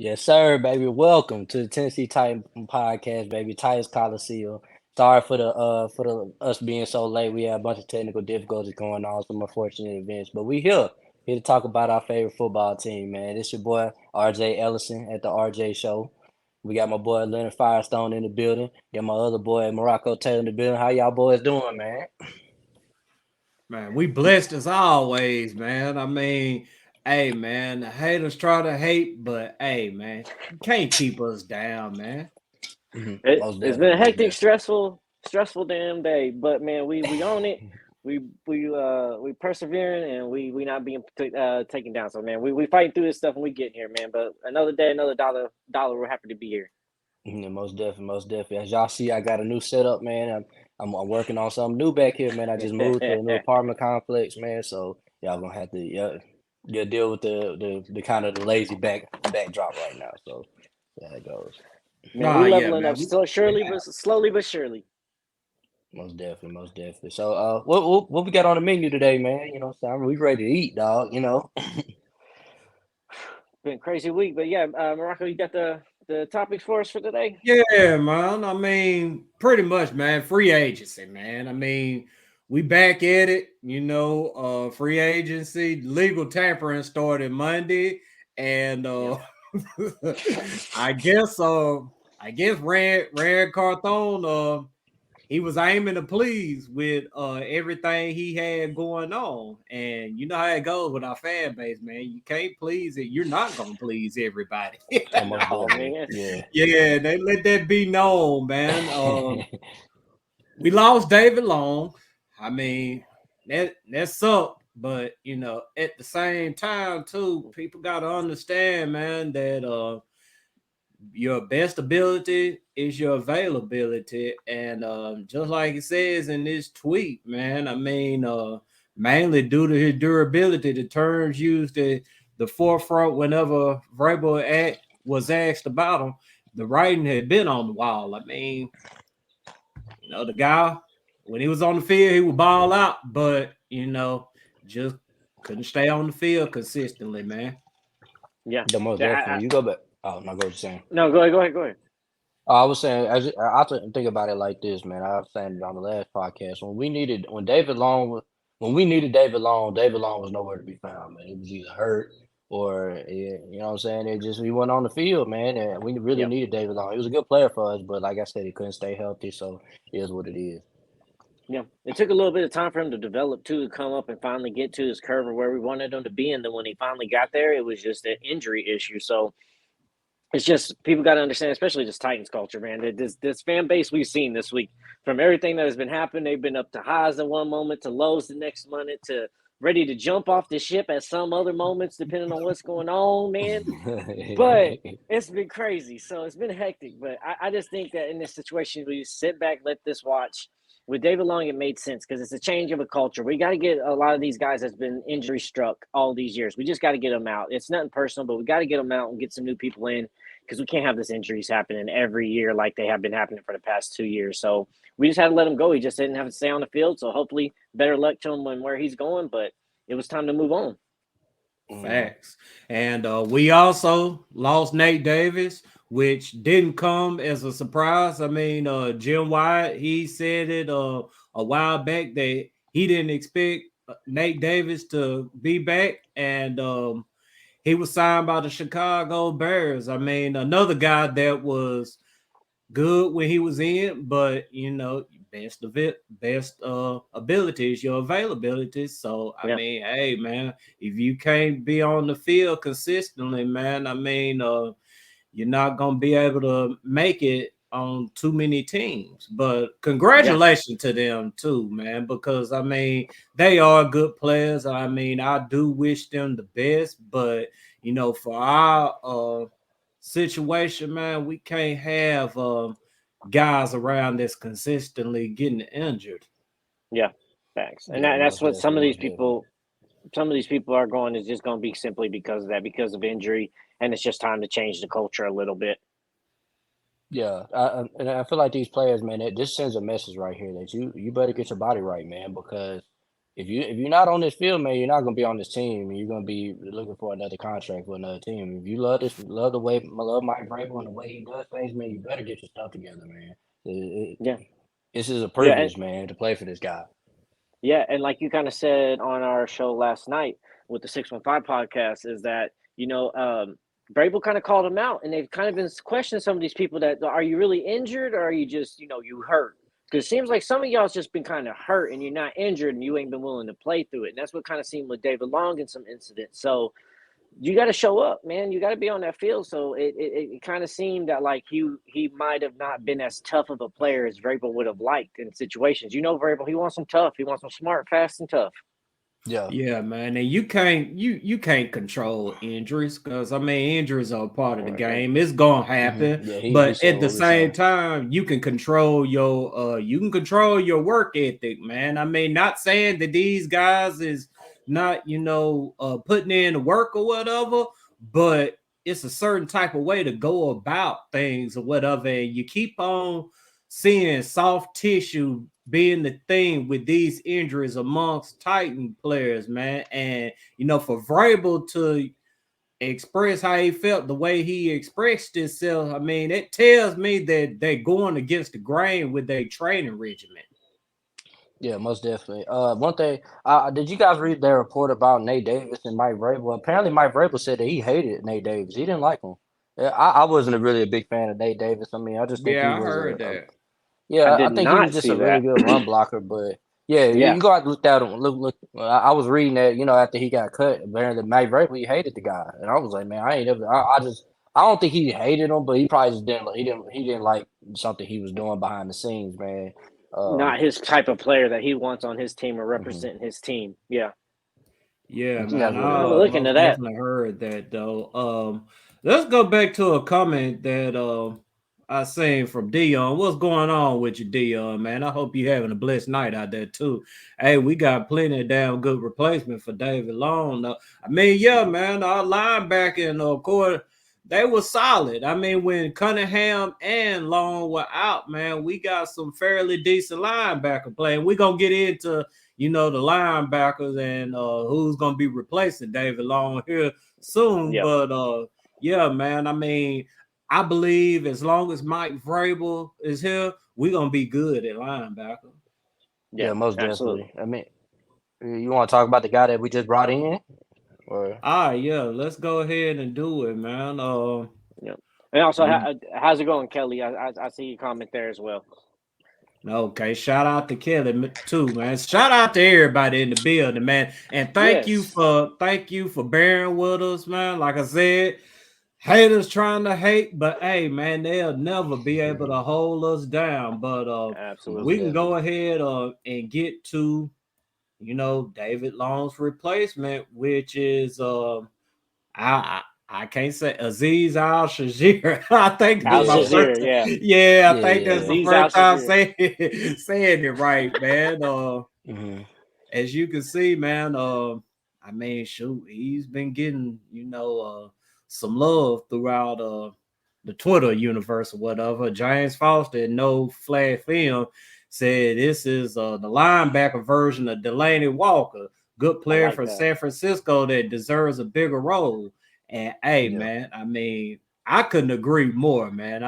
Yes, sir, baby. Welcome to the Tennessee Titan podcast, baby. Titans Coliseum. Sorry for the us being so late. We had a bunch of technical difficulties going on, some unfortunate events, but we here to talk about our favorite football team, man. This your boy RJ Ellison at the RJ Show. We got my boy Leonard Firestone in the building. Got my other boy Marako Taylor in the building. How y'all boys doing, man? Man, we blessed as always, man. Hey, man, the haters try to hate, but hey, man, you can't keep us down, man. Most It's been definitely, a most hectic, definitely. stressful damn day. But man, we own it. We persevering and we not being taken down. So man, we fighting through this stuff and we getting here, man. But another day, another dollar. We're happy to be here. Yeah, most definitely, most definitely. As y'all see, I got a new setup, man. I'm working on something new back here, man. I just moved to a new apartment complex, man. So y'all gonna have to deal with the kind of the lazy backdrop right now. So yeah, it goes. Man, we Nah, yeah, leveling up man. so We surely, but slowly but surely. Most definitely, most definitely. So what we got on the menu today, man? You know, what I'm saying? We ready to eat, dog. You know. Been a crazy week, but yeah, Morocco, you got the topics for us for today. yeah, man. Pretty much, man. Free agency, man. We back at it, free agency, legal tampering started Monday, and Yep. I guess Rand Carthone he was aiming to please with everything he had going on. And you know how it goes with our fan base, man. You can't please it. You're not gonna please everybody. Almost No, definitely. man. Yeah. Yeah, they let that be known, man. We lost David Long. I mean, that sucked, but at the same time, too, people gotta understand, man, that your best ability is your availability. And just like it says in this tweet, man, mainly due to his durability, the terms used at the forefront whenever was asked about him, the writing had been on the wall. The guy, when he was on the field, he would ball out, but, just couldn't stay on the field consistently, man. Yeah. The most Yeah. definitely. You go back. Oh no, go to saying. No, go ahead. Go ahead. Go ahead. I was saying, think about it like this, man. I was saying it on the last podcast when we needed David Long was nowhere to be found, man. He was either hurt or you know what I'm saying. It just he went on the field, man, and we really Yep. needed David Long. He was a good player for us, but like I said, he couldn't stay healthy, so it is what it is. Yeah, it took a little bit of time for him to develop too, to come up and finally get to his curve of where we wanted him to be. And then when he finally got there, it was just an injury issue. So it's just people got to understand, especially this Titans culture, man. That this fan base we've seen this week, from everything that has been happening, they've been up to highs in one moment, to lows the next minute, to ready to jump off the ship at some other moments, depending on what's going on, man. But it's been crazy. So it's been hectic. But I just think that in this situation, we sit back, let this watch. With David Long, it made sense because it's a change of a culture. We got to get a lot of these guys that's been injury struck all these years. We just got to get them out. It's nothing personal, but we got to get them out and get some new people in because we can't have this injuries happening every year like they have been happening for the past 2 years. So we just had to let him go. He just didn't have to stay on the field. So hopefully, better luck to him when where he's going. But it was time to move on. Mhm. Facts. And we also lost Nate Davis, which didn't come as a surprise. Jim Wyatt, he said it a while back that he didn't expect Nate Davis to be back. And he was signed by the Chicago Bears. Another guy that was good when he was in, but best ability is your availability. So Yeah. hey man, if you can't be on the field consistently, man, you're not gonna be able to make it on too many teams. But Yeah. congratulations to them too, man, because they are good players. I do wish them the best, but for our situation, man, we can't have guys around that's consistently getting injured. Yeah. Facts. And Yeah, that's most what definitely, most definitely. some of these people are going is just going to be simply because of that, because of injury, and it's just time to change the culture a little bit. Yeah, and I feel like these players, man, this sends a message right here that you better get your body right, man, because if you're not on this field, man, you're not gonna be on this team. You're gonna be looking for another contract for another team. If you love Mike Vrabel and the way he does things, man, you better get your stuff together, man. Yeah, This is a yeah, and privilege, man, to play for this guy. yeah, and like you kind of said on our show last night with the 615 podcast, is that Vrabel kind of called him out, and they've kind of been questioning some of these people that are you really injured or are you just you hurt? Because it seems like some of y'all's just been kind of hurt and you're not injured and you ain't been willing to play through it, and that's what kind of seemed with David Long in some incidents. So you got to show up, man. You got to be on that field. So it kind of seemed that like he might have not been as tough of a player as Vrabel would have liked in situations. Vrabel, he wants them tough. He wants them smart, fast, and tough. Yeah, man. And you can't control injuries because injuries are a part of the game. It's gonna happen. But at the same time, you can control your work ethic, man. Not saying that these guys is not, putting in the work or whatever, but it's a certain type of way to go about things or whatever. And you keep on seeing soft tissue being the thing with these injuries amongst Titan players, man. And, for Vrabel to express how he felt the way he expressed himself, it tells me that they're going against the grain with their training regimen. Yeah, most definitely. One thing, did you guys read their report about Nate Davis and Mike Vrabel? Apparently, Mike Vrabel said that he hated Nate Davis. He didn't like him. I wasn't really a big fan of Nate Davis. I just think he was I heard that. I think he was just a really good run blocker. But you go out and look at him. Look. I was reading that after he got cut, apparently Mike Vrabel he hated the guy, and I was like, man, I ain't ever. I don't think he hated him, but he probably just didn't. He didn't like something he was doing behind the scenes, man. Not his type of player that he wants on his team or representing his team. Yeah. Yeah, man. I'm looking at that. Definitely heard that though. Let's go back to a comment that I seen from Dion. What's going on with you, Dion, man? I hope you having a blessed night out there too. Hey, we got plenty of damn good replacement for David Long. Yeah, man, our linebacker and of course they were solid. When Cunningham and Long were out, man, we got some fairly decent linebacker play. We're gonna get into the linebackers and who's gonna be replacing David Long here soon. Yep. But yeah, man, I believe as long as Mike Vrabel is here, we're gonna be good at linebacker. Yeah, most definitely. You want to talk about the guy that we just brought in? Yeah, let's go ahead and do it, man. Yeah. And also, how's it going, Kelly? I see your comment there as well. Okay, shout out to Kelly too, man. Shout out to everybody in the building, man. And thank you for bearing with us, man. Like I said, haters trying to hate, but hey, man, they'll never be able to hold us down. But we can go ahead and get to David Long's replacement, which is I can't say Aziz Al-Shazir. I think that's my first time. I think that's the first time saying it right, man. As you can see, man, shoot, he's been getting, some love throughout the Twitter universe or whatever. James Foster, No Flag Film, said this is the linebacker version of Delaney Walker, good player from San Francisco that deserves a bigger role. And hey, man, I couldn't agree more, man.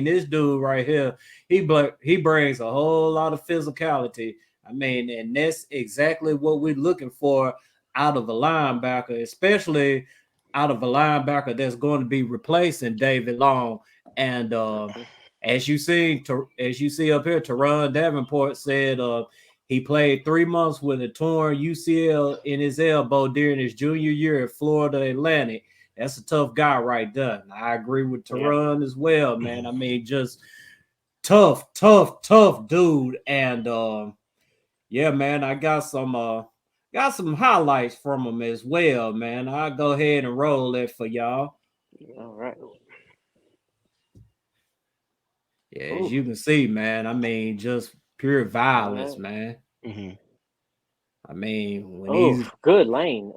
This dude right here, he brings a whole lot of physicality. And that's exactly what we're looking for out of a linebacker, especially out of a linebacker that's going to be replacing David Long. And as you see up here, Teron Davenport said he played 3 months with a torn UCL in his elbow during his junior year at Florida Atlantic. That's a tough guy right there. And I agree with Teron as well, man. Just tough dude. And yeah, man, I got some highlights from him as well, man. I'll go ahead and roll it for y'all. All right. Yeah, as you can see, man, just pure violence, man. When he's good lane.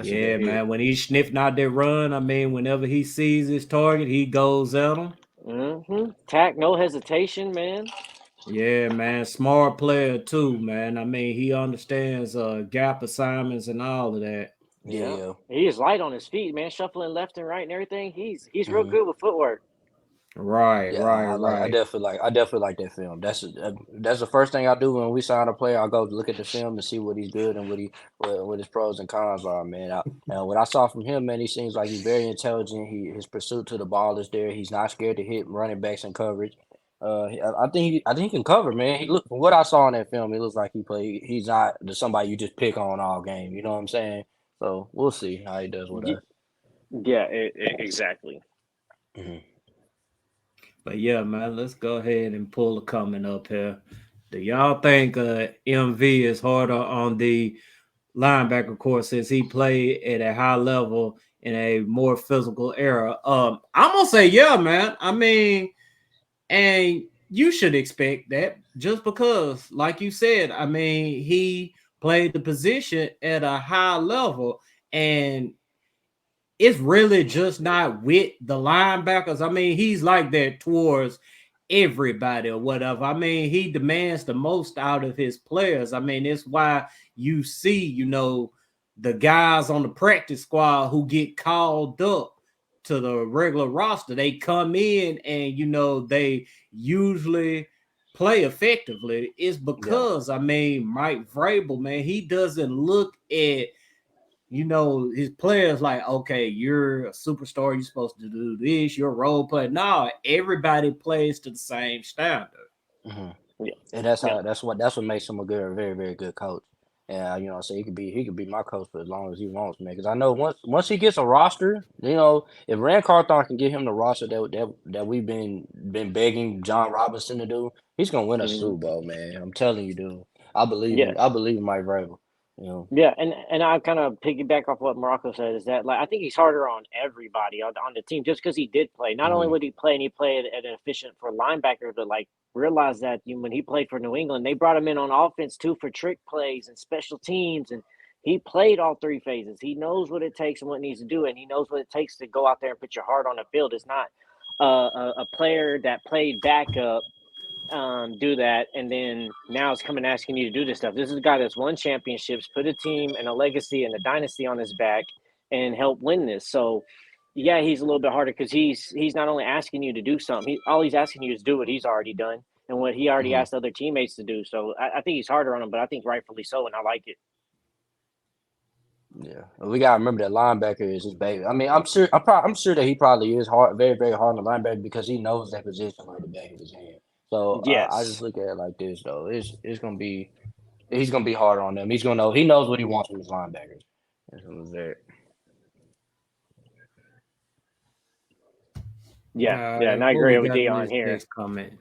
Yeah, man. When he's sniffing out that run, whenever he sees his target, he goes at him. Tack, no hesitation, man. Yeah, man. Smart player too, man. I mean, he understands gap assignments and all of that. Yeah, Yeah. he is light on his feet, man, shuffling left and right and everything. He's real Mm-hmm. good with footwork. Right, Yeah, right, I right. definitely like that film. That's the first thing I do when we sign a player. I go look at the film and see what he's good and what his pros and cons are, man. And what I saw from him, man, he seems like he's very intelligent. His pursuit to the ball is there. He's not scared to hit running backs in coverage. I think he can cover, man. He look from what I saw in that film, it looks like he's not somebody you just pick on all game. You know what I'm saying? So we'll see how he does with Y- us. Yeah, exactly. Hmm. But yeah, man, let's go ahead and pull a comment up here. Do y'all think MV is harder on the linebacker course since he played at a high level in a more physical era? I'm gonna say yeah, man. I mean, and you should expect that just because, like you said, I mean, he played the position at a high level, and it's really just not with the linebackers. I mean, he's like that towards everybody or whatever. I mean, he demands the most out of his players. I mean, it's why you see, the guys on the practice squad who get called up to the regular roster. They come in and they usually play effectively. It's Yeah. because I mean, Mike Vrabel, man, he doesn't look at his players like, okay, you're a superstar, you're supposed to do this, you're a role player. No, everybody plays to the same standard. Hmm. Yeah, And yeah. that's what makes him a good, very, very good coach. And so he could be my coach for as long as he wants, man. Because I know once he gets a roster, if Rand Carthon can get him the roster that we've been begging John Robinson to do, he's gonna win a Mhm. Super Bowl, man. I'm telling you, dude. Yeah, I believe in Mike Vrabel. You know. yeah, and I kind of piggyback off what Morocco said is that like I think he's harder on everybody on the team just because he did play. Not only Hmm. would he play and he played at an efficient for linebacker, but like realize that when he played for New England, they brought him in on offense too for trick plays and special teams, and he played all three phases. He knows what it takes and what needs to do, and he knows what it takes to go out there and put your heart on the field. It's not a player that played backup do that, and then now it's coming asking you to do this stuff. This is a guy that's won championships, put a team and a legacy and a dynasty on his back, and help win this. So, yeah, he's a little bit harder because he's not only asking you to do something. All he's asking you is do what he's already done and what he already Hmm. asked other teammates to do. So I think he's harder on him, but I think rightfully so, and I like it. Yeah, and we gotta remember that linebacker is his baby. I mean, I'm sure that he probably is hard, very, very hard on the linebacker because he knows that position like the back of his hand. So I just Yes. look at it like this though. It's gonna be he's gonna be harder on them. He knows what he wants from his linebackers. That's what it's there. All Yeah, yeah, right, and I what we agree with got in Dion this here. next comment?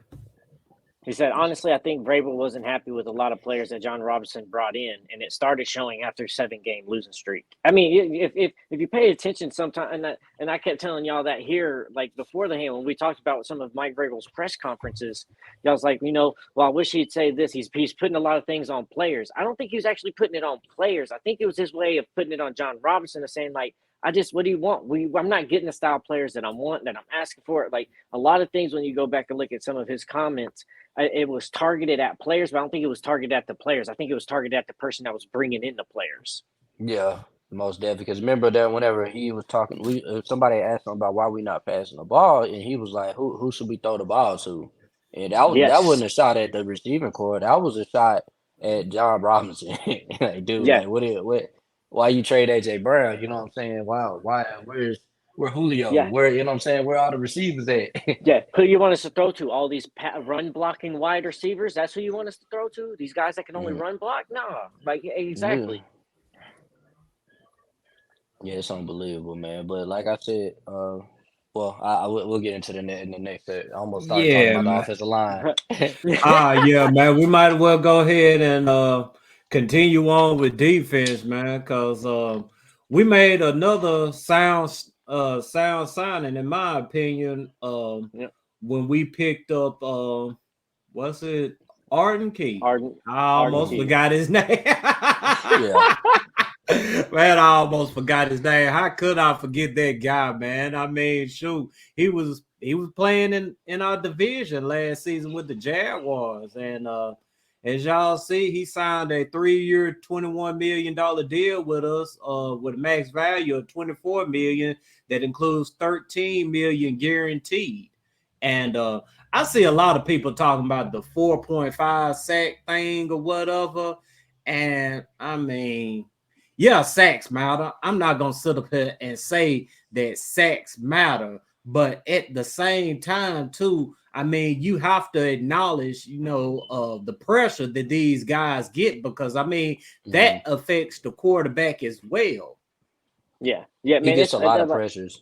He said, honestly, I think Vrabel wasn't happy with a lot of players that John Robinson brought in, and it started showing after 7-game losing streak. I mean, if you pay attention sometime, and I kept telling y'all that here, like before the game, when we talked about some of Mike Vrabel's press conferences, y'all was like, well, I wish he'd say this. He's putting a lot of things on players. I don't think he was actually putting it on players. I think it was his way of putting it on John Robinson and saying, like, what do you want? I'm not getting the style of players that I want, that I'm asking for. Like a lot of things when you go back and look at some of his comments, it was targeted at players, but I don't think it was targeted at the players. I think it was targeted at the person that was bringing in the players. Yeah, most definitely. Because remember that whenever he was talking, somebody asked him about why we not passing the ball, and he was like, "Who should we throw the ball to?" And that Yes. wasn't a shot at the receiving core. That was a shot at John Robinson. Like, dude, Yeah. like, what? Why you trade AJ Brown? You know what I'm saying? Wow, why? Where Julio? Yeah. Where you know what I'm saying? Where all the receivers at? Yeah. Who you want us to throw to? All these run blocking wide receivers? That's who you want us to throw to? These guys that can only Mhm. run block? No. Like, Yeah, exactly. yeah, it's unbelievable, man. But like I said, well, we'll get into in the next. I almost started talking Yeah, about the man. offensive line. Yeah, man. We might as well go ahead and continue on with defense, man, because we made another sound signing, in my opinion. Yep. When we picked up what's it, Arden Key. Arden I Arden almost Key. forgot his name. Yeah. Man, I almost forgot his name. How could I forget that guy, man? I mean, shoot, he was he was playing in our division last season with the Jaguars, and as y'all see, he signed a 3-year, $21 million deal with us, with a max value of $24 million that includes $13 million guaranteed. And I see a lot of people talking about the 4.5 sack thing or whatever. And I mean, yeah, sacks matter. I'm not gonna sit up here and say that sacks matter, but at the same time, too, I mean, you have to acknowledge, the pressure that these guys get, because I mean that affects the quarterback as well. Yeah, He man. gets a lot of pressures.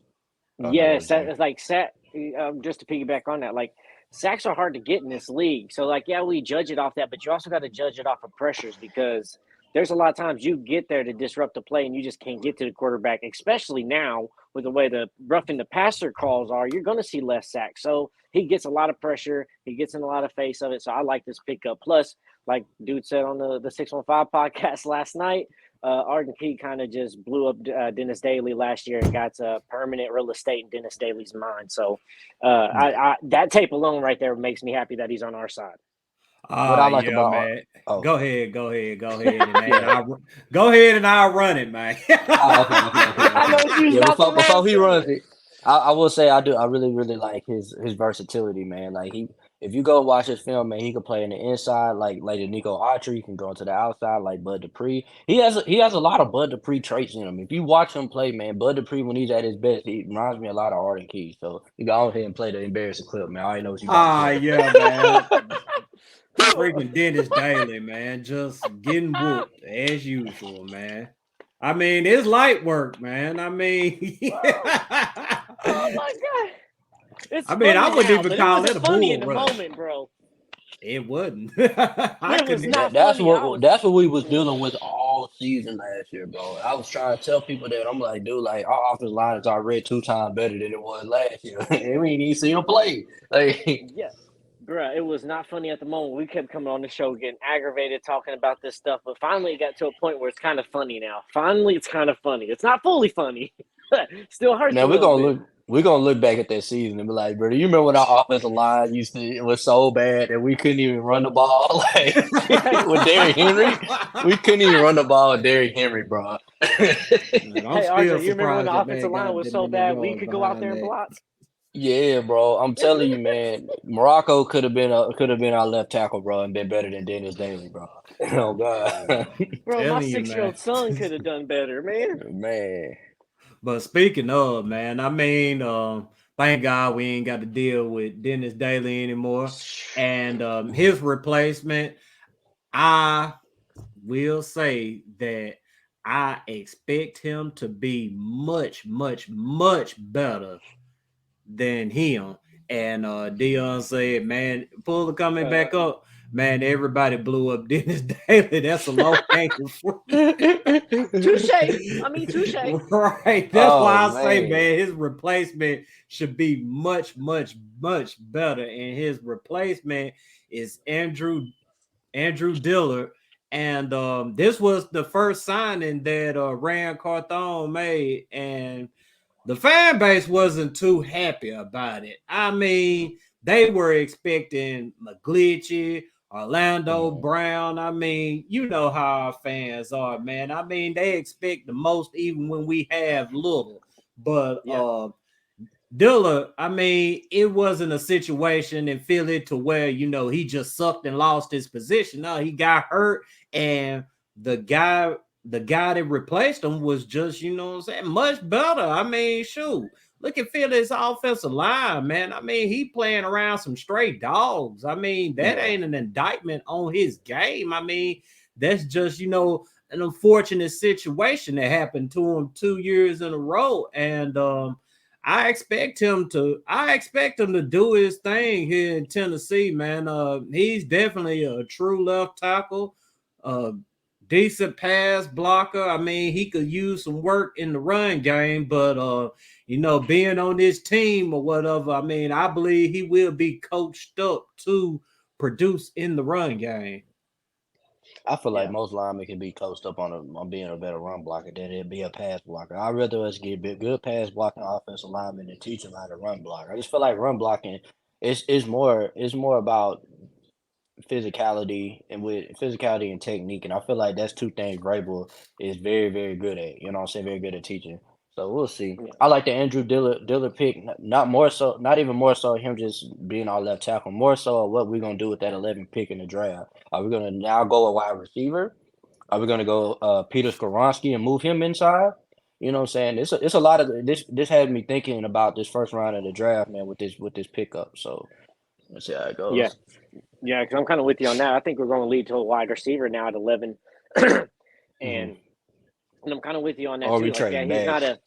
Yes, it's like just to piggyback on that, like sacks are hard to get in this league. So like, yeah, we judge it off that, but you also got to judge it off of pressures, because there's a lot of times you get there to disrupt the play and you just can't get to the quarterback, especially now with the way the roughing the passer calls are. You're going to see less sacks. So he gets a lot of pressure. He gets in a lot of face of it. So I like this pickup. Plus, like dude said on the 615 podcast last night, Arden Key kind of just blew up Dennis Daly last year and got permanent real estate in Dennis Daly's mind. So that tape alone right there makes me happy that he's on our side. What I like about man. Oh. Go ahead, man. Go ahead and I'll run it, man. Okay. Before he runs it, I will say I really, really like his versatility, man. Like if you go watch his film, man, he can play in the inside like the Nico Autry. He can go into the outside like Bud Dupree. He has a lot of Bud Dupree traits in him. If you watch him play, man, Bud Dupree when he's at his best, he reminds me a lot of Arden Key. So you go ahead and play the embarrassing clip, man. I already know what you got. Yeah, man. Freaking Dennis Daly, man, just getting whooped as usual, man. I mean, it's light work, man. I mean, oh my god! I wouldn't even call it a funny bull in the rush. Moment, bro. It wasn't. That's what we was dealing with all season last year, bro. I was trying to tell people that. I'm like, dude, like our offensive line is already 2 times better than it was last year, and we didn't even see him play. Like, yeah. Bruh, it was not funny at the moment. We kept coming on the show getting aggravated talking about this stuff, but finally it got to a point where it's kind of funny now. Finally, it's kind of funny. It's not fully funny. Still hurts. Now we're gonna look back at that season and be like, bro, do you remember when our offensive line it was so bad that we couldn't even run the ball like with Derrick Henry? We couldn't even run the ball with Derrick Henry, bro. Hey, Arthur, you remember when the offensive line was so bad we could go out there and block? Yeah, bro. I'm telling you, man. Marako could have been our left tackle, bro, and been better than Dennis Daly, bro. Oh God, bro, my 6-year-old son could have done better, man. Man. But speaking of, man, I mean, thank God we ain't got to deal with Dennis Daly anymore, and his replacement. I will say that I expect him to be much, much, much better than him. And Dion said, man, Fuller coming back up. Man, everybody blew up Dennis Daly. That's a low hanging fruit. Touche. I mean, touche. Right. That's why I say, man, his replacement should be much, much, much better. And his replacement is Andrew Dillard. And this was the first signing that Rand Carthon made. And the fan base wasn't too happy about it. I mean, they were expecting McGlinchey, Orlando Brown. I mean, you know how our fans are, man. I mean, they expect the most even when we have little. But Dillard, I mean, it wasn't a situation in Philly to where, he just sucked and lost his position. No, he got hurt, and the guy that replaced him was just, much better. I mean, shoot, look at Philly's offensive line, man. I mean, he playing around some stray dogs. I mean, that ain't an indictment on his game. I mean, that's just, an unfortunate situation that happened to him 2 years in a row. And I expect him to do his thing here in Tennessee, man. He's definitely a true left tackle. Decent pass blocker. I mean, he could use some work in the run game, but being on this team or whatever, I mean, I believe he will be coached up to produce in the run game. I feel like Yeah. most linemen can be coached up on being a better run blocker than it be a pass blocker. I'd rather us get good pass blocking offensive linemen and teach them how to run block. I just feel like run blocking is more about physicality and technique, and I feel like that's two things Vrabel is very very good at. You know what I'm saying? Very good at teaching. So we'll see. Yeah. I like the Andrew Dillard pick. Not more so, not even more so him just being our left tackle. More so what we're gonna do with that 11 pick in the draft. Are we gonna now go a wide receiver? Are we gonna go Peter Skoronski and move him inside? You know what I'm saying? It's a lot of this. This had me thinking about this first round of the draft, man. With this pickup. So let's see how it Yeah. goes. Yeah, because I'm kind of with you on that. I think we're going to lead to a wide receiver now at 11. Hmm. And I'm kind of with you on that Or we too. Like, yeah, trade he's back. not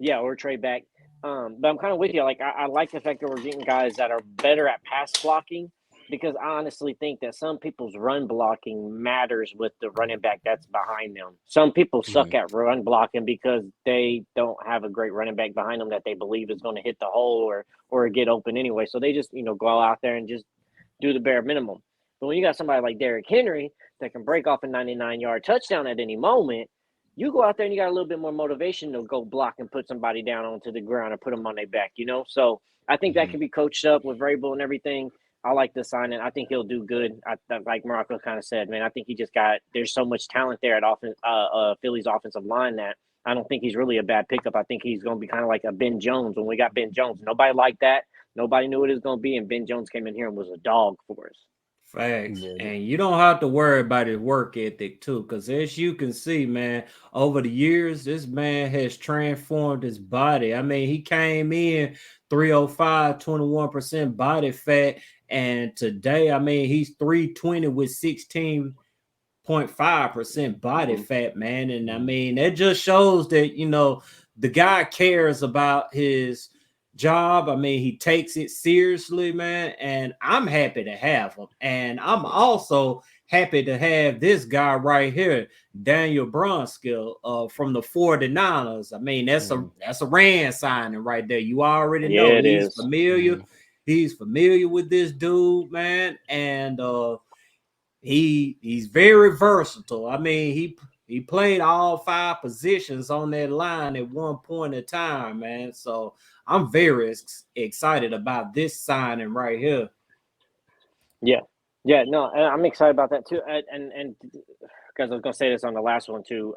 a or trade back. But I'm kind of with you. Like, I like the fact that we're getting guys that are better at pass blocking because I honestly think that some people's run blocking matters with the running back that's behind them. Some people suck Hmm. at run blocking because they don't have a great running back behind them that they believe is going to hit the hole or get open anyway. So they just go out there and just do the bare minimum. But when you got somebody like Derrick Henry that can break off a 99-yard touchdown at any moment, you go out there and you got a little bit more motivation to go block and put somebody down onto the ground and put them on their back, So I think that Hmm. can be coached up with Vrabel and everything. I like the signing. I think he'll do good. Like Marako kind of said, man, I think he just there's so much talent there at Philly's offensive line that I don't think he's really a bad pickup. I think he's going to be kind of like a Ben Jones when we got Ben Jones. Nobody liked that. Nobody knew what it was going to be, and Ben Jones came in here and was a dog for us. Facts. Yeah. And you don't have to worry about his work ethic too, because as you can see, man, over the years, this man has transformed his body. I mean, he came in 305, 21% body fat. And today, I mean, he's 320 with 16.5% body Mm-hmm. fat, man. And I Mhm. mean, that just shows that, the guy cares about his job. I mean, he takes it seriously, man. And I'm happy to have him. And I'm also happy to have this guy right here, Daniel Brunskill, from the 49ers. I mean, that's a Mhm. that's a Rand signing right there. You already know Yeah, it he's is. familiar. Mhm. He's familiar with this dude, man. And he's very versatile. I mean, he played all five positions on that line at one point in time, man. So I'm very excited about this signing right here. Yeah, yeah. No, I'm excited about that too. And because I was gonna say this on the last one too.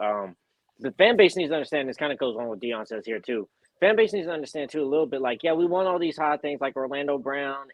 The fan base needs to understand. This kind of goes on what Dion says here too. Fan base needs to understand too a little bit. Like, yeah, we want all these hot things like Orlando Brown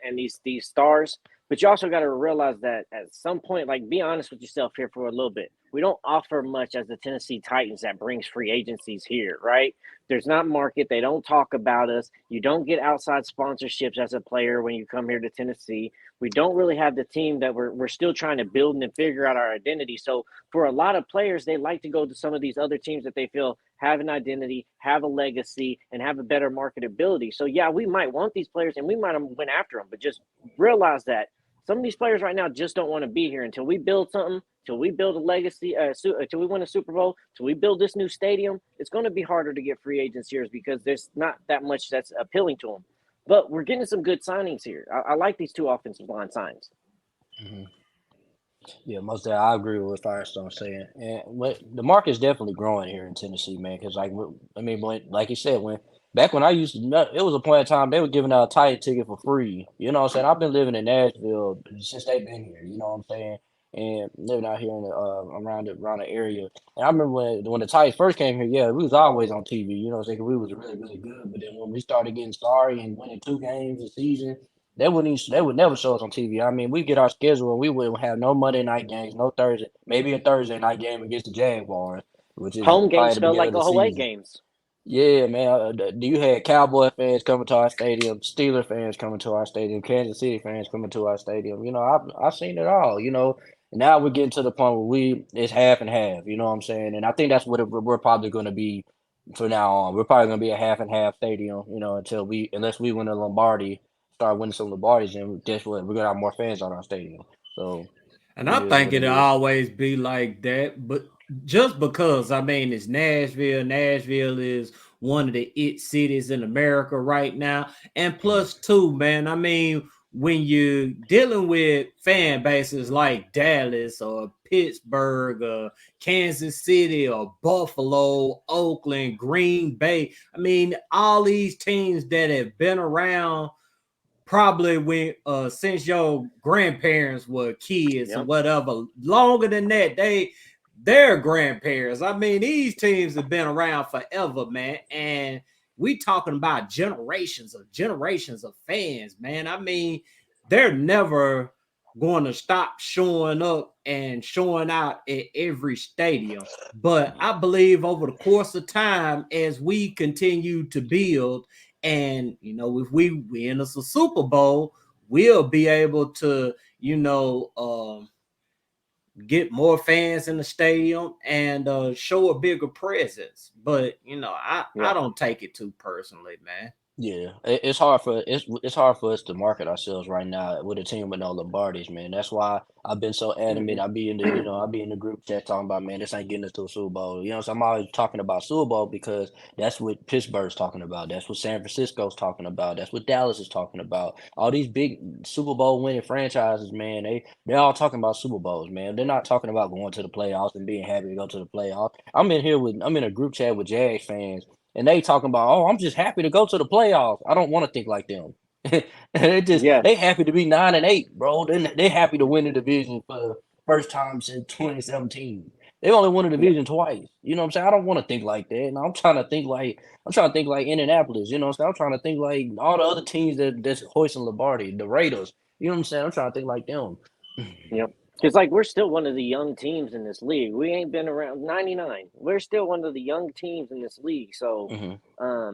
and these stars, but you also got to realize that at some point, like, be honest with yourself here for a little bit. We don't offer much as the Tennessee Titans that brings free agencies here, right? There's not market. They don't talk about us. You don't get outside sponsorships as a player when you come here to Tennessee. We don't really have the team that we're still trying to build and figure out our identity. So for a lot of players, they like to go to some of these other teams that they feel have an identity, have a legacy, and have a better marketability. So yeah, we might want these players and we might have went after them, but just realize that some of these players right now just don't want to be here until we build something, till we build a legacy, till we win a Super Bowl, till we build this new stadium. It's going to be harder to get free agents here because there's not that much that's appealing to them. But we're getting some good signings here. I like these two offensive line signs. Mhm. Yeah, most of that, I agree with what Firestone saying, and the market's definitely growing here in Tennessee, man. Because I mean, like you said, back when I used to, it was a point in time they were giving out a tight ticket for free. You know what I'm saying? I've been living in Nashville since they've been here. You know what I'm saying? And living out here in around the area. And I remember when the Titans first came here, yeah, we was always on TV. You know what I'm saying? 'Cause we was really really good. But then when we started getting sorry and winning 2 games a season. They would never show us on TV. I mean, we get our schedule and we would have no Monday night games, no Thursday, maybe a Thursday night game against the Jaguars, which is Home probably games the felt beginning like of the away season. games. Yeah, man. You had Cowboy fans coming to our stadium, Steeler fans coming to our stadium, Kansas City fans coming to our stadium. I've seen it all. Now we're getting to the point where it's half and half. You know what I'm saying? And I think that's what we're probably going to be from now on. We're probably going to be a half and half stadium. Unless we win a Lombardi, start winning some Lombardis, and guess what? We're gonna have more fans on our stadium. So And I it is think what it it'll is. always be like that. But just because, I mean, it's Nashville. Nashville is one of the it cities in America right now. And Mhm. plus, two, man, I mean, when you're dealing with fan bases like Dallas or Pittsburgh or Kansas City or Buffalo, Oakland, Green Bay, I mean, all these teams that have been around probably when since your grandparents were kids or whatever, longer than that, their grandparents. I mean, these teams have been around forever, man. And we talking about generations of fans, man. I mean, they're never going to stop showing up and showing out at every stadium. But I believe over the course of time, as we continue to build, and if we win us a Super Bowl, we'll be able to, get more fans in the stadium and show a bigger presence. But I don't take it too personally, man. Yeah, it's hard for us to market ourselves right now with a team with no Lombardis, man. That's why I've been so adamant. I be in the group chat talking about, man, this ain't getting us to a Super Bowl. So I'm always talking about Super Bowl because that's what Pittsburgh's talking about. That's what San Francisco's talking about. That's what Dallas is talking about. All these big Super Bowl winning franchises, man, they're all talking about Super Bowls, man. They're not talking about going to the playoffs and being happy to go to the playoffs. I'm in a group chat with Jags fans. And they talking about, oh, I'm just happy to go to the playoffs. I don't want to think like them. They happy to be 9-8, bro. They happy to win the division for the first time since 2017. They only won the division twice. You know what I'm saying? I don't want to think like that. And I'm trying to think like Indianapolis. You know what I'm saying? I'm trying to think like all the other teams that's hoisting Lombardi, the Raiders. You know what I'm saying? I'm trying to think like them. Yep. Because, we're still one of the young teams in this league. We ain't been around 99. We're still one of the young teams in this league. So,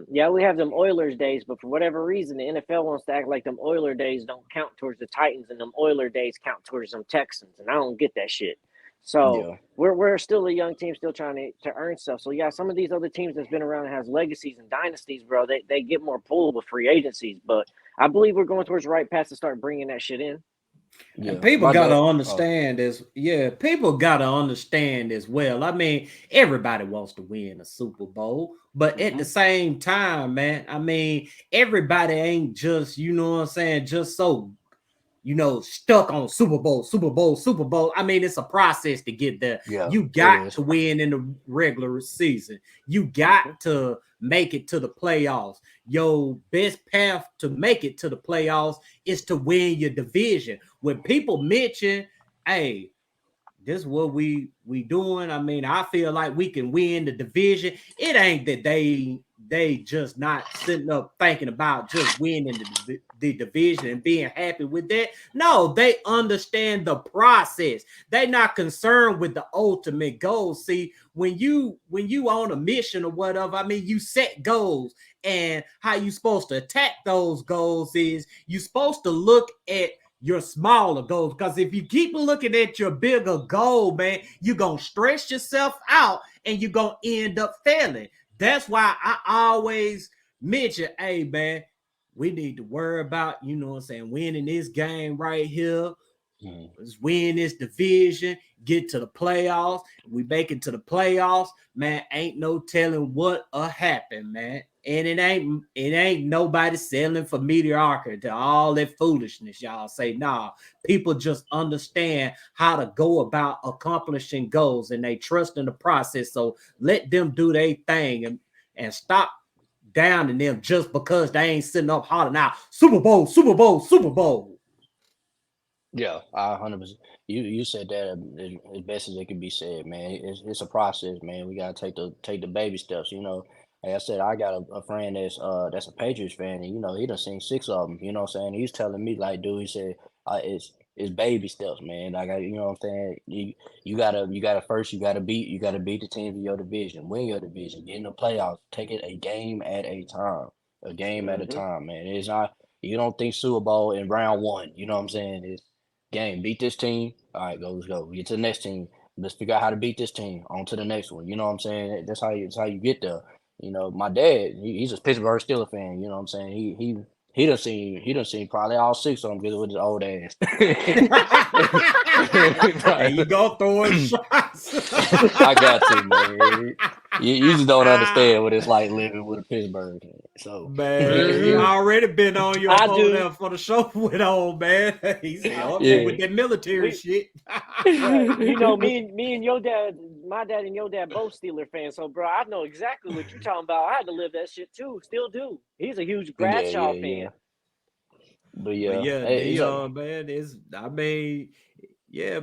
we have them Oilers days, but for whatever reason, the NFL wants to act like them Oiler days don't count towards the Titans and them Oiler days count towards them Texans. And I don't get that shit. So, we're still a young team, still trying to earn stuff. So, some of these other teams that's been around and has legacies and dynasties, bro, they get more pull with free agencies. But I believe we're going towards the right path to start bringing that shit in. Yeah. And people got to understand people got to understand as well. I mean, everybody wants to win a Super Bowl, but at the same time, man, I mean, everybody ain't just, just so, stuck on Super Bowl. I mean, it's a process to get there. Yeah, you got to win in the regular season. You got to make it to the playoffs. Your best path to make it to the playoffs is to win your division. When people mention, hey, this is what we doing. I mean, I feel like we can win the division. It ain't that they just not sitting up thinking about just winning the division and being happy with that. No, they understand the process. They're not concerned with the ultimate goal. See, when you on a mission or whatever, I mean, you set goals, and how you supposed to attack those goals is you're supposed to look at your smaller goals, because if you keep looking at your bigger goal, man, you're going to stress yourself out and you're going to end up failing. That's why I always mention, hey, man, we need to worry about, winning this game right here. Let's win this division, get to the playoffs. We make it to the playoffs, man, ain't no telling what'll happen, man. And it ain't nobody selling for mediocrity to all that foolishness. Y'all say, nah, people just understand how to go about accomplishing goals, and they trust in the process. So let them do their thing and stop downing them just because they ain't sitting up hollering out Super Bowl, Super Bowl, Super Bowl. Yeah, 100%. You said that as best as it can be said, man. It's a process, man. We gotta take the baby steps. Like I said, I got a friend that's a Patriots fan, and he done seen 6 of them. You know what I'm saying? He's telling me, like, dude, he said it's baby steps, man. Like, you know what I'm saying? You gotta first you gotta beat the teams in your division, win your division, get in the playoffs, take it a game at a time, at a time, man. It's not, you don't think Super Bowl in round 1. You know what I'm saying? It's game, beat this team. All right, let's go. Get to the next team. Let's figure out how to beat this team. On to the next one. You know what I'm saying? That's how you get there. My dad, he's a Pittsburgh Steelers fan. You know what I'm saying? He done seen probably all 6 of them because with his old ass. There you go, throwing shots. I got to, man. You just don't understand what it's like living with a Pittsburgh. So Man, he already been on your phone there for the show with old man. He's with that military shit. You know, me and your dad, my dad and your dad both Steeler fans. So, bro, I know exactly what you're talking about. I had to live that shit too. Still do. He's a huge Bradshaw fan. But Dion, man,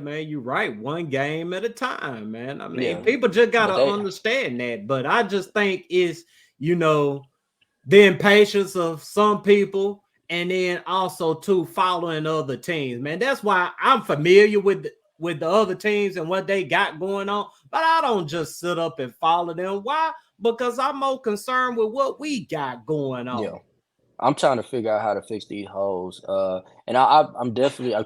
man, you're right. One game at a time, man. I mean, people just gotta understand that. But I just think it's, the impatience of some people, and then also too following other teams, man. That's why I'm familiar with the other teams and what they got going on, but I don't just sit up and follow them. Why? Because I'm more concerned with what we got going on. Yeah. I'm trying to figure out how to fix these holes. And I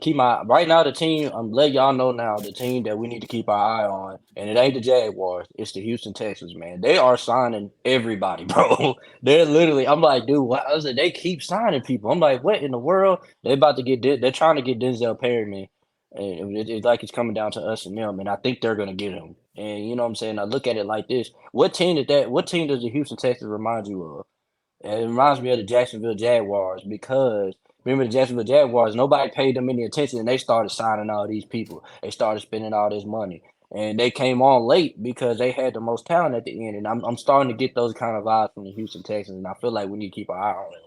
keep my right now the team. I'm letting y'all know now the team that we need to keep our eye on, and it ain't the Jaguars. It's the Houston Texans, man. They are signing everybody, bro. They're literally. I'm like, dude, what? I was like, they keep signing people. I'm like, what in the world? They're about to get. They're trying to get Denzel Perryman, and it's like it's coming down to us and them. And I think they're gonna get him. And you know what I'm saying? I look at it like this: What team does the Houston Texans remind you of? And it reminds me of the Jacksonville Jaguars because remember the Jacksonville Jaguars, nobody paid them any attention and they started signing all these people. They started spending all this money. And they came on late because they had the most talent at the end. And I'm starting to get those kind of vibes from the Houston Texans. And I feel like we need to keep our eye on them.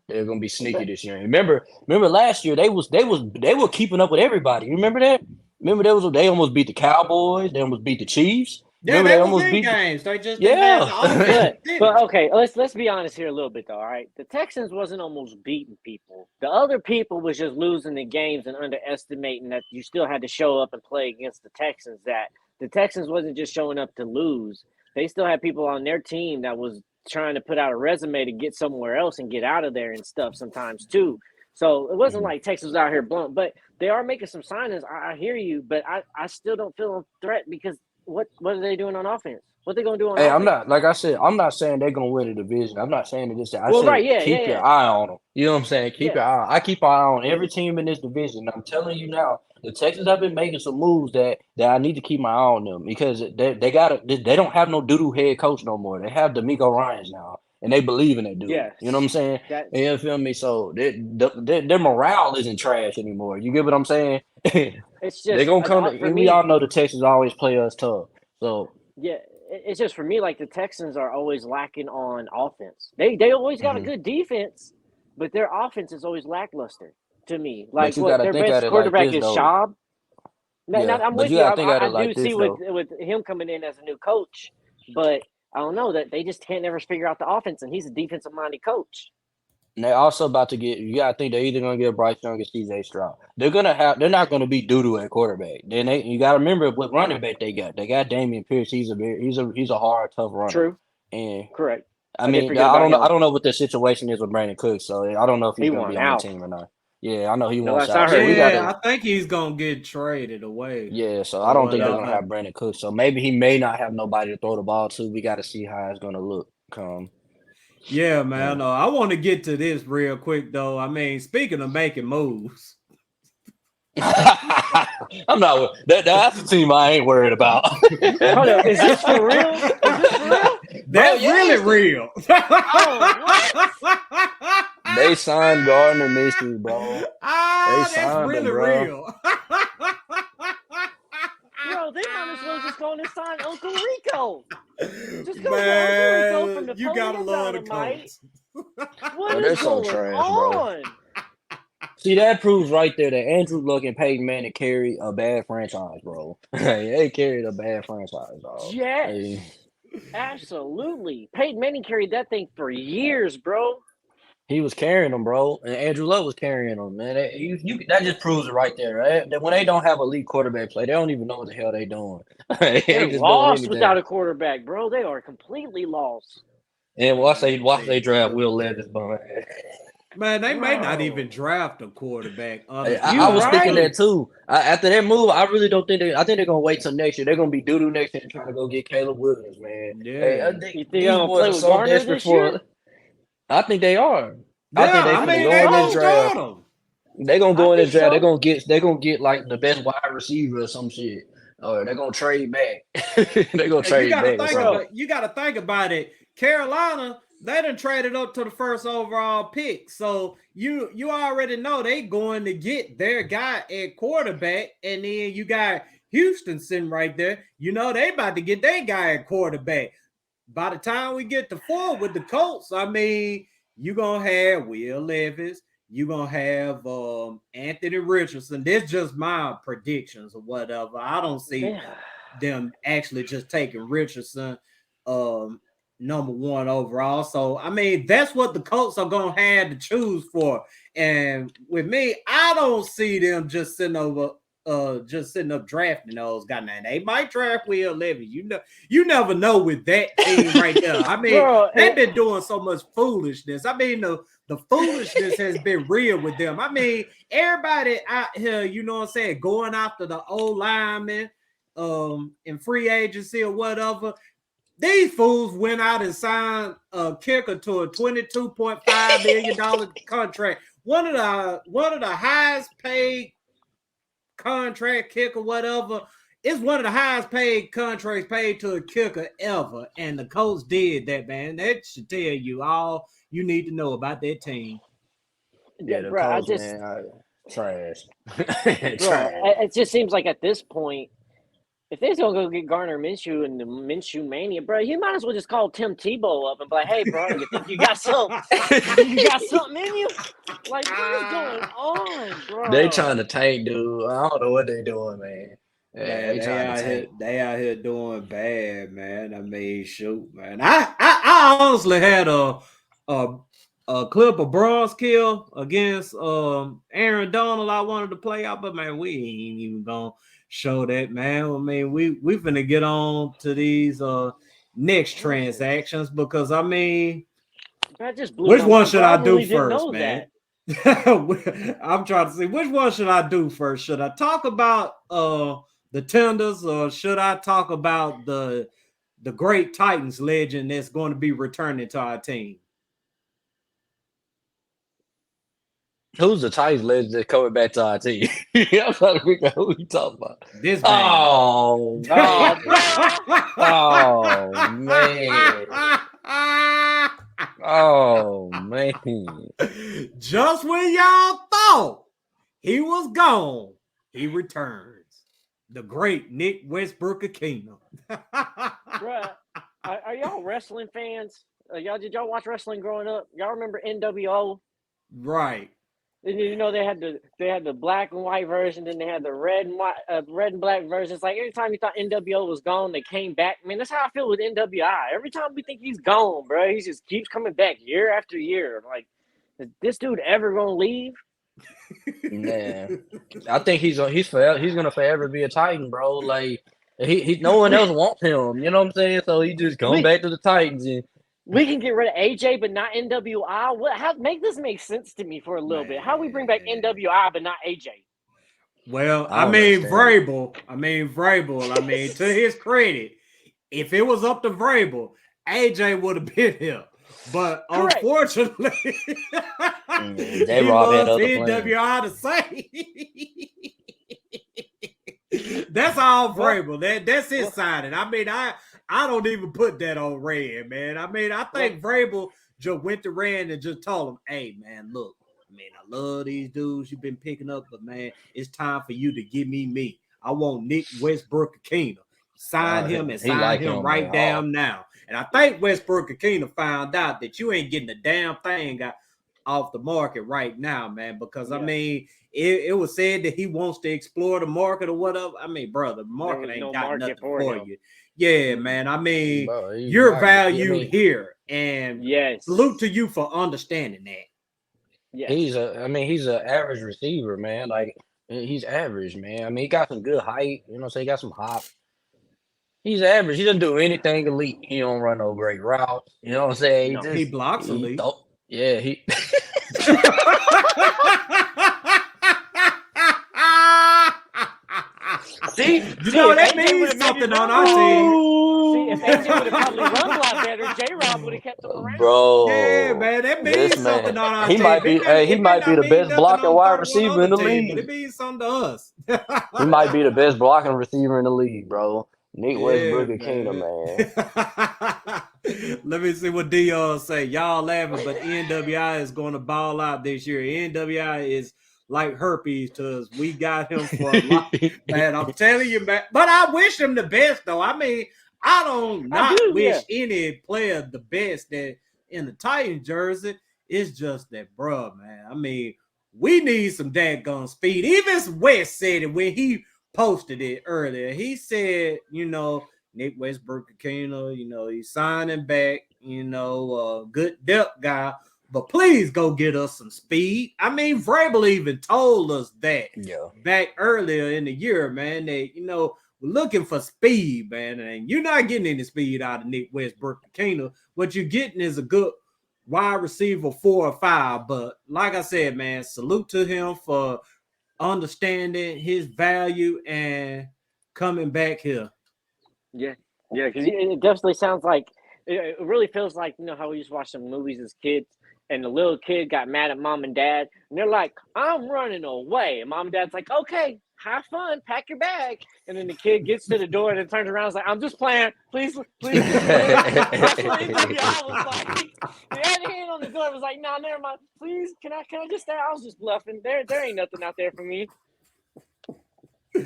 They're gonna be sneaky this year. And remember last year they were keeping up with everybody. You remember that? Remember they almost beat the Cowboys, they almost beat the Chiefs. Yeah, they almost beat games. They just but okay, let's be honest here a little bit though. All right, the Texans wasn't almost beating people. The other people was just losing the games and underestimating that you still had to show up and play against the Texans. That the Texans wasn't just showing up to lose. They still had people on their team that was trying to put out a resume to get somewhere else and get out of there and stuff sometimes too. So it wasn't like Texas was out here blunt, but they are making some signings. I hear you, but I still don't feel a threat because. What are they doing on offense? What are they going to do on offense? I'm not, like I said, I'm not saying they're going to win the division. I'm not saying this. I said keep your eye on them. You know what I'm saying? Keep your eye. I keep an eye on every team in this division. I'm telling you now, the Texans have been making some moves that I need to keep my eye on them because they don't have no doo-doo head coach no more. They have DeMeco Ryans now, and they believe in that dude. Yes. You know what I'm saying? You feel me? So their morale isn't trash anymore. You get what I'm saying? It's just they're gonna come. We all know the Texans always play us tough. So yeah, it's just for me like the Texans are always lacking on offense. They always got a good defense, but their offense is always lackluster to me. Like their best quarterback is Schaub. I'm with you. I do see with him coming in as a new coach, but I don't know that they just can't never figure out the offense, and he's a defensive minded coach. And they're also about to get. You gotta think they're either gonna get Bryce Young or CJ Stroud. They're not gonna be doo-doo at quarterback. Then you gotta remember what running back they got. They got Damian Pierce. He's a hard, tough runner. True. And correct. I don't know what the situation is with Brandon Cooks. So I don't know if he's gonna be on the team or not. Yeah, I know he wants out. I think he's gonna get traded away. Yeah, so I don't think they're gonna have Brandon Cooks. So maybe he may not have nobody to throw the ball to. We got to see how it's gonna look. Yeah, man. I want to get to this real quick, though. I mean, speaking of making moves, I'm not. That's the team I ain't worried about. Hold up, is this for real? That's really real. They signed Gardner Minshew, bro. That's really real. Bro, they might as well just go and sign Uncle Rico. Just go man, Uncle Rico from the you gotta love the Colts. What is going on? Bro. See, that proves right there that Andrew Luck and Peyton Manning carry a bad franchise, bro. They carried a bad franchise, dog. Yes, absolutely. Peyton Manning carried that thing for years, bro. He was carrying them, bro, and Andrew Luck was carrying them, man. That just proves it right there, right? That when they don't have elite quarterback play, they don't even know what the hell they doing. They're lost without a quarterback, bro. They are completely lost. And watch they draft Will Levis, bro. Man, they may not even draft a quarterback. I was thinking that too. After that move, I really don't think I think they're gonna wait till next year. They're gonna be doo-doo next year and try to go get Caleb Williams, man. Yeah, you think they're gonna play with Garner this year? I think they are. Yeah, I think they go in this draft. They're gonna go in this draft. They're gonna get like the best wide receiver or some shit. Or they're gonna trade back. They're gonna trade back. You gotta think about it. Carolina, They done traded up to the first overall pick. So you already know they going to get their guy at quarterback. And then you got Houston sitting right there. You know they about to get their guy at quarterback. By the time we get to 4 with the Colts, I mean, you're going to have Will Levis. You're going to have Anthony Richardson. That's just my predictions or whatever. I don't see them actually just taking Richardson number 1 overall. So, I mean, that's what the Colts are going to have to choose for. And with me, I don't see them just sitting up drafting those guys. Now, they might draft Will Levis. You never know with that team right there. I mean, they've been doing so much foolishness. I mean, the foolishness has been real with them. I mean, everybody out here, you know what I'm saying, going after the old linemen in free agency or whatever. These fools went out and signed a kicker to a $22.5 million contract. One of the highest paid contract kicker, whatever. It's one of the highest paid contracts paid to a kicker ever. And the Colts did that, man. That should tell you all you need to know about that team. Yeah, the Colts, man, trash. Trash. It just seems like at this point, if they're gonna go get Gardner Minshew and the Minshew mania, bro, you might as well just call Tim Tebow up and be like, "Hey, bro, you think you got something? You got something in you? Like, what is going on, bro?" They trying to tank, dude. I don't know what they doing, man. Yeah, they out here doing bad, man. I mean, shoot, man. I honestly had a clip of Bronze Kill against Aaron Donald. I wanted to play out, but man, we ain't even gonna show that, man. I mean, we finna get on to these next transactions because I mean, which one should I do first, man? I'm trying to see which one should I do first. Should I talk about the tenders or should I talk about the great Titans legend that's going to be returning to our team? Who's the Titans legend that's coming back to our team? I'm trying to figure out who you talking about. This man. Oh, man. Oh, man. Just when y'all thought he was gone, he returns. The great Nick Westbrook-Ikhine. Bruh, are y'all wrestling fans? Did y'all watch wrestling growing up? Y'all remember NWO? Right. And you know they had the black and white version, then they had the red and black version. It's like every time you thought NWO was gone, they came back. I mean, that's how I feel with NWI. Every time we think he's gone, bro, he just keeps coming back year after year. Like, is this dude ever gonna leave? Yeah, I think he's gonna forever be a Titan, bro. Like he no one else wants him. You know what I'm saying? So he just going back to the Titans and. We can get rid of AJ, but not NWI. How make this make sense to me for a little bit? How we bring back NWI but not AJ? Well, I mean Vrabel. To his credit, if it was up to Vrabel, AJ would have been here. But unfortunately, they robbed NWI to say. That's all Vrabel. That's his signing. I mean, I don't even put that on Red, man. I mean, I think Vrabel just went to Red and just told him, "Hey, man, look, man, I love these dudes you've been picking up, but man, it's time for you to give me. I want Nick Westbrook-Ikhine. Sign him and sign him right down now." And I think Westbrook-Ikhine found out that you ain't getting a damn thing off the market right now, man, because I mean, it was said that he wants to explore the market or whatever. I mean, brother, the market ain't got nothing for you. Yeah, man. I mean, bro, your value here, and salute to you for understanding that. Yeah, he's an average receiver, man. Like he's average, man. I mean, he got some good height. You know, so he got some hop. He's average. He doesn't do anything elite. He don't run no great routes. You know what I'm saying? He blocks elite. He. See, that means something on our team. See, if AJ would have probably run a lot better, J-Rob would have kept him around. Bro, yeah, man, that means something on our team. He might be the best blocking wide receiver in the league. But it means something to us. He might be the best blocking receiver in the league, bro. Nick Westbrook-Akina, man. Let me see what Dion say. Y'all laughing, but NWI is going to ball out this year. NWI is like herpes to us. We got him for a lot. Man, I'm telling you, man. But I wish him the best, though. I mean, I don't wish any player the best that in the Titan jersey. It's just that, bro, man. I mean, we need some daggone speed. Even West said it when he posted it earlier. He said, Nick Westbrook-Akina, he's signing back, good depth guy, but please go get us some speed. I mean, Vrabel even told us that back earlier in the year, man, that, we're looking for speed, man, and you're not getting any speed out of Nick Westbrook-Akina. What you're getting is a good wide receiver 4 or 5, but like I said, man, salute to him for understanding his value and coming back here. Yeah, because it definitely sounds like it really feels like how we used to watch some movies as kids, and the little kid got mad at mom and dad, and they're like, "I'm running away," and mom and dad's like, "Okay, have fun, pack your bag," and then the kid gets to the door and then turns around and is like, "I'm just playing, please." That's what it was like. They had a hand on the door. It was like, "No, never mind. Please, can I just stay? I was just bluffing. There ain't nothing out there for me." I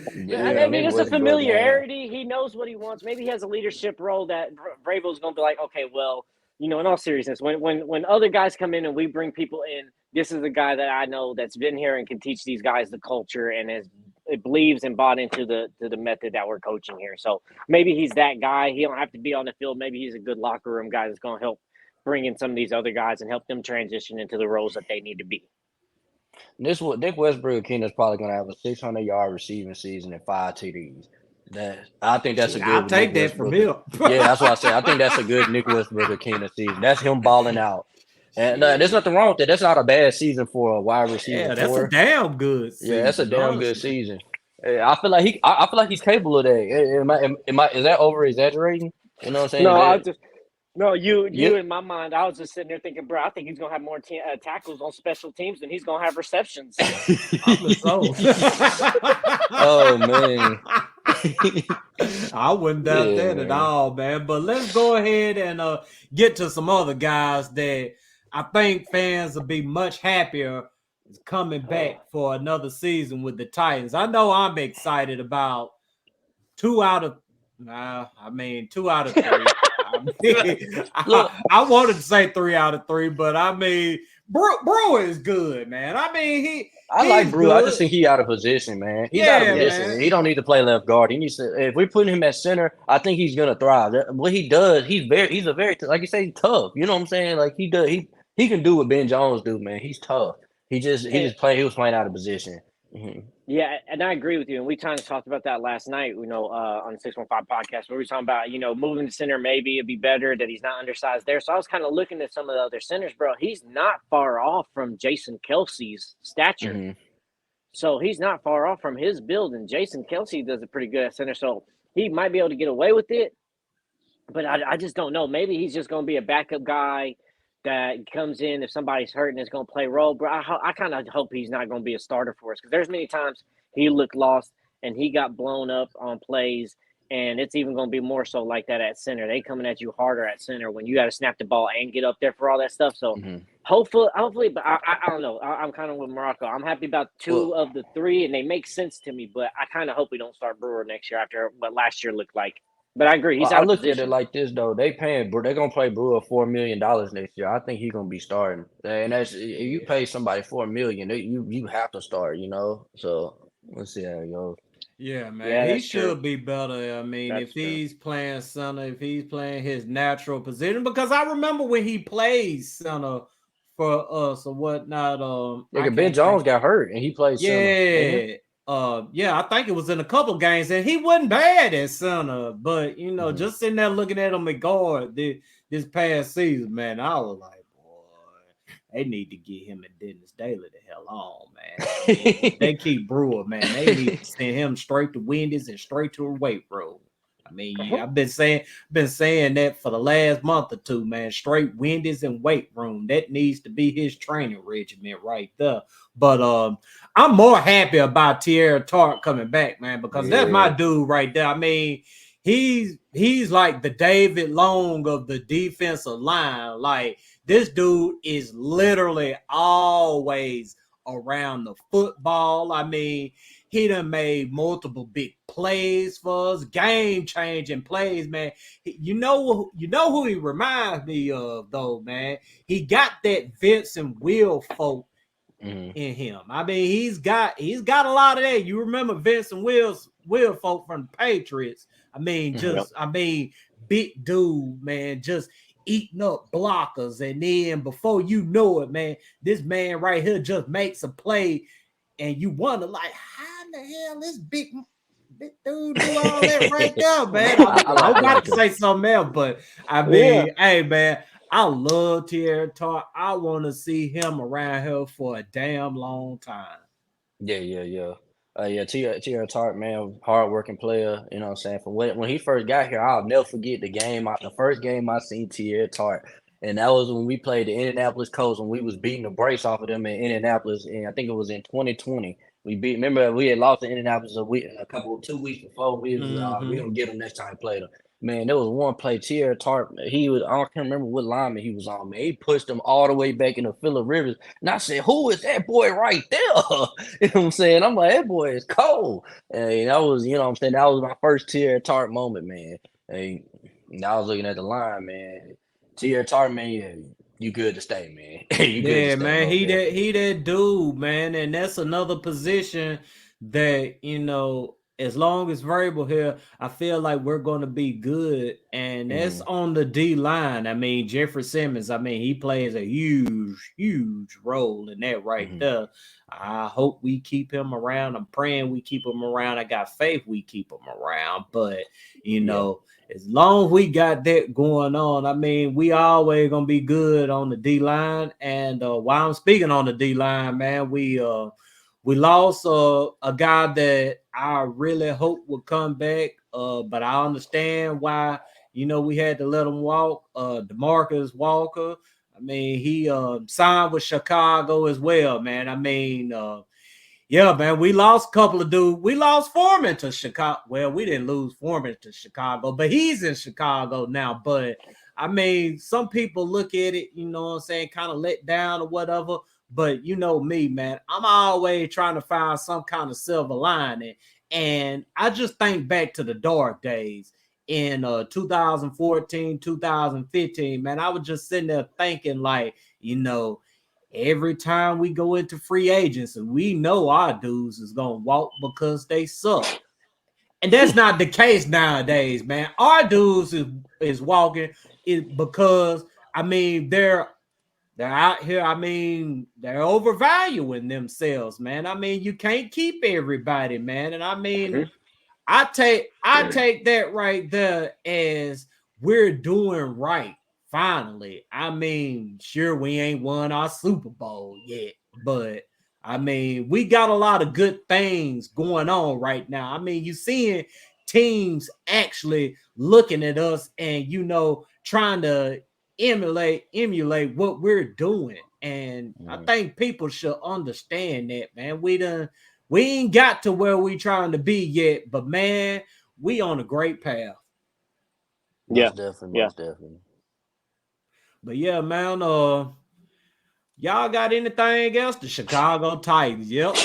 mean, it's a familiarity. He knows what he wants. Maybe he has a leadership role that Vrabel's going to be like, okay, well, in all seriousness, when other guys come in and we bring people in, this is the guy that I know that's been here and can teach these guys the culture and believes and bought into the method that we're coaching here. So maybe he's that guy. He don't have to be on the field. Maybe he's a good locker room guy that's going to help bring in some of these other guys and help them transition into the roles that they need to be. Nick Westbrook-Akina is probably going to have a 600-yard receiving season and 5 TDs. I think that's a good. I'll take that from him. Yeah, that's what I said. I think that's a good Nick Westbrook-Akina season. That's him balling out. And there's nothing wrong with that. That's not a bad season for a wide receiver. Yeah, that's a damn good season. Yeah, that's a damn good season. I feel like he's capable of that. Is that over exaggerating? You know what I'm saying? No, you in my mind, I was just sitting there thinking, bro, I think he's gonna have more tackles on special teams than he's gonna have receptions. Oh man, I wouldn't doubt that at all, man. But let's go ahead and get to some other guys that I think fans will be much happier coming back for another season with the Titans. I know I'm excited about 2 out of 3. I wanted to say 3 out of 3, but I mean, Brewer is good, man. I mean, I like Brewer. Good. I just think he's out of position, man. He's out of position. Man. He don't need to play left guard. He needs to. If we put him at center, I think he's gonna thrive. What he does, he's a very like you say, tough. You know what I'm saying? Like he can do what Ben Jones do, man. He's tough. He was playing out of position. Mm-hmm. Yeah, and I agree with you. And we kind of talked about that last night, on the 615 podcast, where we were talking about, moving to center, maybe it'd be better that he's not undersized there. So I was kind of looking at some of the other centers, bro. He's not far off from Jason Kelce's stature. Mm-hmm. So he's not far off from his build. And Jason Kelce does it pretty good at center. So he might be able to get away with it. But I just don't know. Maybe he's just going to be a backup guy that comes in if somebody's hurt and is going to play role. Bro, I kind of hope he's not going to be a starter for us, because there's many times he looked lost and he got blown up on plays, and it's even going to be more so like that at center. They coming at you harder at center when you got to snap the ball and get up there for all that stuff. So hopefully, but I don't know. I'm kind of with Marako. I'm happy about 2 of the 3, and they make sense to me, but I kind of hope we don't start Brewer next year after what last year looked like. But I agree. I look at it like this though. They're gonna pay Brewer $4 million next year. I think he's gonna be starting. And that's, if you pay somebody $4 million, you have to start. So let's see how it goes. Yeah, man, he should be better. I mean, if he's playing center, if he's playing his natural position, because I remember when he played center for us or whatnot. Ben Jones got hurt and he played center. Yeah. I think it was in a couple games, and he wasn't bad at center, but just sitting there looking at him at guard this past season, man, I was like, boy, they need to get him and Dennis Daly the hell on, man. They keep Brewer, man. They need to send him straight to Wendy's and straight to a weight room. I mean, I've been saying that for the last month or 2, man. Straight Wendy's and weight room. That needs to be his training regimen right there. But I'm more happy about Tierra Tart coming back, man, because that's my dude right there. I mean, he's like the David Long of the defensive line. Like this dude is literally always around the football. I mean, he done made multiple big plays for us, game changing plays, man. You know who he reminds me of though, man. He got that Vincent Wilfork in him. I mean, he's got a lot of that. You remember Vincent Wilfork from the Patriots. I mean, big dude, man, just eating up blockers. And then before you know it, man, this man right here just makes a play, and you wonder, like, how in the hell this big dude do all that right there, man? I was about to say something else, but I mean, hey, man, I love Tierra Tart. I want to see him around here for a damn long time. Yeah, Tierra Tart, man, hard-working player, you know what I'm saying? From when he first got here, I'll never forget the first game I seen Tierra Tart, and that was when we played the Indianapolis Colts when we was beating the brace off of them in Indianapolis, and I think it was in 2020. Remember we had lost to Indianapolis 2 weeks before. We gonna get them next time we played them. Man, there was one play, Tierra Tart. I can't remember what lineman he was on, man. He pushed him all the way back in the Phillip Rivers. And I said, who is that boy right there? You know what I'm saying? I'm like, that boy is cold. And that was, you know what I'm saying? That was my first Tierra Tart moment, man. And I was looking at the line, man. Tierra Tart, man, yeah, you good to stay, man. You good to stay, man. He that dude, man. And that's another position that, as long as Variable here, I feel like we're going to be good. And that's on the D line. I mean, Jeffrey Simmons, I mean, he plays a huge role in that right there. I hope we keep him around. I'm praying we keep him around. I got faith we keep him around. But, as long as we got that going on, I mean, we always going to be good on the D line. And while I'm speaking on the D line, man, we lost a guy that I really hope would come back, but I understand why, we had to let him walk. DeMarcus Walker, I mean, he signed with Chicago as well, man. I mean, yeah, man, we lost a couple of dudes. We lost Foreman to Chicago. Well, we didn't lose Foreman to Chicago, but he's in Chicago now. But, I mean, some people look at it, you know what I'm saying, kind of let down or whatever. But you know me, man, I'm always trying to find some kind of silver lining. And I just think back to the dark days in 2014, 2015, man. I was just sitting there thinking, like, every time we go into free agents and we know our dudes is going to walk because they suck. And that's not the case nowadays, man. Our dudes is walking because, I mean, they're out here. I mean, they're overvaluing themselves, man. I mean, you can't keep everybody, man. And I mean, I take that right there as we're doing right. Finally, I mean, sure, we ain't won our Super Bowl yet, but I mean, we got a lot of good things going on right now. I mean, you seeing teams actually looking at us and trying to emulate what we're doing. And I think people should understand that, man. We ain't got to where we trying to be yet, but man, we on a great path. Most definitely. But yeah, man, y'all got anything else? The Chicago Titans, yep.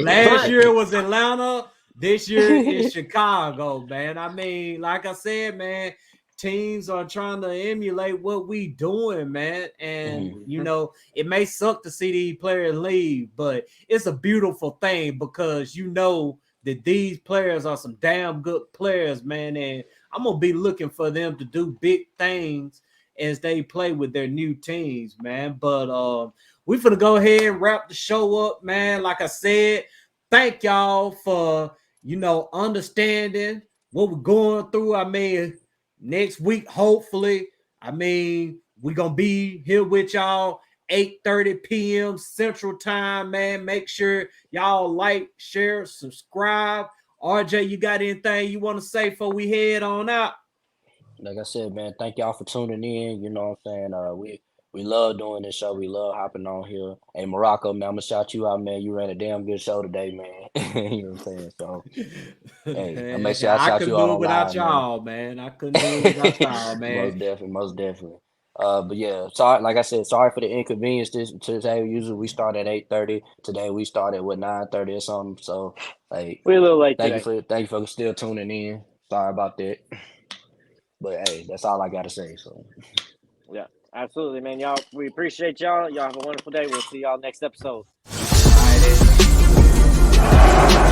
Last year was Atlanta. This year is Chicago, man. I mean, like I said, man, teams are trying to emulate what we doing, man. And it may suck to see these players leave, but it's a beautiful thing because that these players are some damn good players, man. And I'm gonna be looking for them to do big things as they play with their new teams, man. But we finna go ahead and wrap the show up, man. Like I said, thank y'all for understanding what we're going through. I mean, next week, hopefully, I mean, we're gonna be here with y'all 8:30 p.m. Central Time, man. Make sure y'all like, share, subscribe. RJ, you got anything you want to say before we head on out? Like I said, man, thank y'all for tuning in. You know what I'm saying? We love doing this show. We love hopping on here. Hey, Marako, man, I'm gonna shout you out, man. You ran a damn good show today, man. You know what I'm saying? So, hey, I make sure I I shout couldn't you out do it without online, man. y'all, man. I couldn't do it without y'all, man. Most definitely. But yeah, sorry. Like I said, sorry for the inconvenience. Today, usually we start at 8:30. Today we started with 9:30 or something. So, like, We're a little late thank today. you for still tuning in. Sorry about that. But hey, that's all I gotta say. So. Yeah, absolutely, man. Y'all, we appreciate y'all. Y'all have a wonderful day. We'll see y'all next episode. All right,